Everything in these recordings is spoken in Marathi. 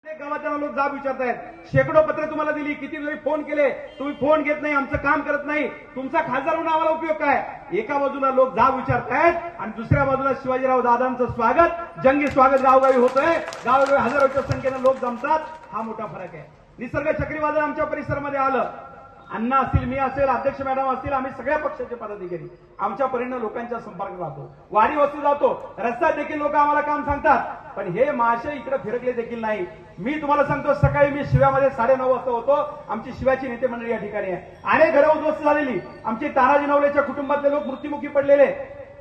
गावाच्या लोक जाब विचारतायत, शेकडो पत्र तुम्हाला दिली, किती वेळी फोन केले, तुम्ही फोन घेत नाही, आमचं काम करत नाही, तुमचा खासदार म्हणून आम्हाला उपयोग काय? एका बाजूला लोक जाब विचारतायत आणि दुसऱ्या बाजूला शिवाजीराव दादांचं स्वागत, जंगी स्वागत गावोगावी होतंय, गावोगावी हजारोच्या संख्येनं लोक जमतात. हा मोठा फरक आहे. निसर्ग चक्रीवादळ आमच्या परिसरामध्ये आलं, अण्णा असतील, मी असेल, अध्यक्ष मॅडम असतील, आम्ही सगळ्या पक्षाचे पदाधिकारी आमच्या परीनं लोकांच्या संपर्कात राहतो, वारी वस्ती जातो, रस्त्यात देखील लोक आम्हाला काम सांगतात. पण हे महाशय इकडे फिरकले देखील नाही. मी तुम्हाला सांगतो, सकाळी मी शिव्यामध्ये 9:30 वाजता होतो. आमची शिवाची नेते मंडळी या ठिकाणी आहे. अनेक घरं उद्ध्वस्त झालेली, आमचे तानाजी नवलेच्या कुटुंबातले लोक मृत्युमुखी पडलेले.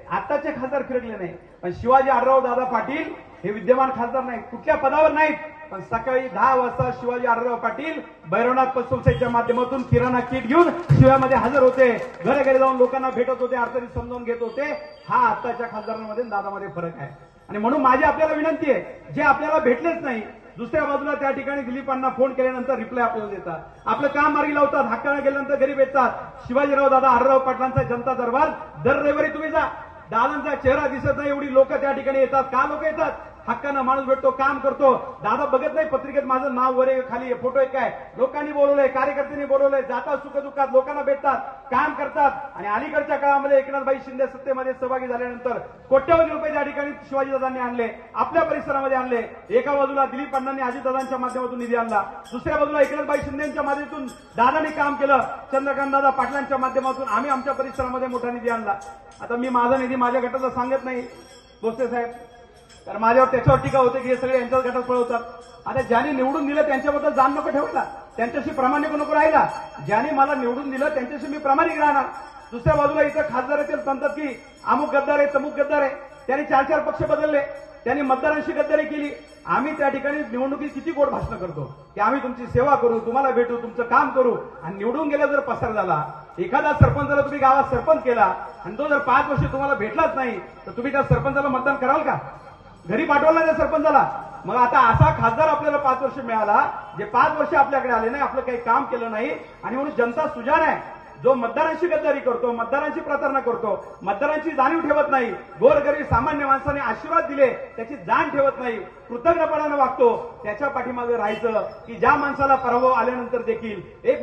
आताचे खासदार फिरकले नाही, पण शिवाजी आढळराव दादा पाटील हे विद्यमान खासदार नाहीत, कुठल्या पदावर नाहीत, पण सकाळी 10 वाजता शिवाजी आढळराव पाटील भैरवनाथ पतसंस्थेच्या माध्यमातून किराणा किट घेऊन शिव्यामध्ये हजर होते, घरोघरी जाऊन लोकांना भेटत होते, अडचणी समजावून घेत होते. हा आताच्या खासदारांमध्ये दादामध्ये फरक आहे. आणि म्हणून माझी आपल्याला विनंती आहे, जे आपल्याला भेटलेच नाही, दुसऱ्या बाजूला त्या ठिकाणी दिलीपांना फोन केल्यानंतर रिप्लाय आपल्याला देतात, आपलं काम मार्गी लावतात, हक्काने गेल्यानंतर घरी येतात. शिवाजीराव दादा आढळराव पाटलांचा जनता दरबार दर रविवारी तुम्ही जा, दादांचा चेहरा दिसत नाही एवढी लोक त्या ठिकाणी येतात. का लोक येतात? हक्कानं माणूस भेटतो, काम करतो. दादा बघत नाही पत्रिकेत माझं नाव वरे खाली फोटो आहे काय, लोकांनी बोलवलंय, कार्यकर्त्यांनी बोलवलंय, जातात सुखदुःखात लोकांना भेटतात, काम करतात. आणि अलीकडच्या काळामध्ये एकनाथभाई शिंदे सत्तेमध्ये सहभागी झाल्यानंतर कोट्यवधी रुपये त्या ठिकाणी शिवाजीदादांनी आणले, आपल्या परिसरामध्ये आणले. एका बाजूला दिलीप अण्णांनी अजितदादांच्या माध्यमातून निधी आणला, दुसऱ्या बाजूला एकनाथभाई शिंदेच्या माध्यमातून दादांनी काम केलं, चंद्रकांत दादा पाटलांच्या माध्यमातून आम्ही आमच्या परिसरामध्ये मोठा निधी आणला. आता मी माझा निधी माझ्या गटाचा सांगत नाही भोसले साहेब, कारण माझ्यावर त्याच्यावर टीका होते की हे सगळे यांच्याच गटात पळवतात. आता ज्यांनी निवडून दिलं त्यांच्याबद्दल जाण नको ठेवायला, त्यांच्याशी प्रामाणिक नको राहिला. ज्यांनी मला निवडून दिलं त्यांच्याशी मी प्रामाणिक राहणार. दुसऱ्या बाजूला इथं खासदार येतील सांगतात की अमुक गद्दार आहे, तमुक गद्दार आहे. त्यांनी 4-4 पक्ष बदलले, त्यांनी मतदारांशी गद्दारी केली. आम्ही त्या ठिकाणी निवडणुकीत किती गोड भाषण करतो की आम्ही तुमची सेवा करू, तुम्हाला भेटू, तुमचं काम करू. आणि निवडून गेला जर पसार झाला, एखादा सरपंचाला तुम्ही गावात सरपंच केला आणि तो जर 5 वर्ष तुम्हाला भेटलाच नाही, तर तुम्ही त्या सरपंचाला मतदान कराल का? घरी पाठवला त्या सरपंचाला. मग आता असा खासदार आपल्याला 5 वर्ष मिळाला, जे 5 वर्ष आपल्याकडे आले नाही, आपलं काही काम केलं नाही. आणि म्हणून जनता सुजाण आहे, जो मतदारांशी गद्दारी करतो, मतदारांची प्रतारणा करतो, मतदारांची जाणीव ठेवत नाही, गोरगरीब सामान्य माणसाने आशीर्वाद दिले त्याची जाण ठेवत नाही, कृतज्ञपणानं वागतो, त्याच्या पाठीमागे राहायचं. की ज्या माणसाला पराभव आल्यानंतर देखील एक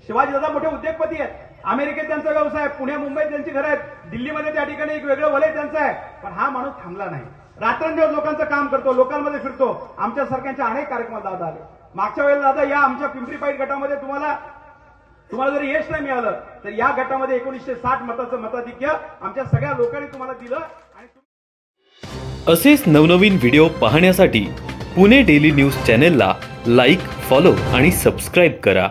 शिवाजी दादा मोठे उद्योगपती आहेत, अमेरिकेत त्यांचा व्यवसाय आहे, पुणे मुंबईत त्यांची घरं आहेत, दिल्लीमध्ये त्या ठिकाणी एक वेगळं वलय त्यांचं आहे. पण हा माणूस थांबला नाही, रात्रंदिवस लोकांचं काम करतो, लोकांमध्ये फिरतो. आमच्या सारख्यांच्या अनेक कार्यक्रमात दादा आले. मागच्या वेळेला दादा या आमच्या पिंपरी पाईट गटामध्ये तुम्हाला जरी यश नाही मिळालं, तर या गटामध्ये 1960 मताचं मताधिक्य आमच्या सगळ्या लोकांनी तुम्हाला दिलं. आणि असेच नवनवीन व्हिडिओ पाहण्यासाठी पुणे डेली न्यूज चॅनेलला लाईक, फॉलो आणि सबस्क्राईब करा.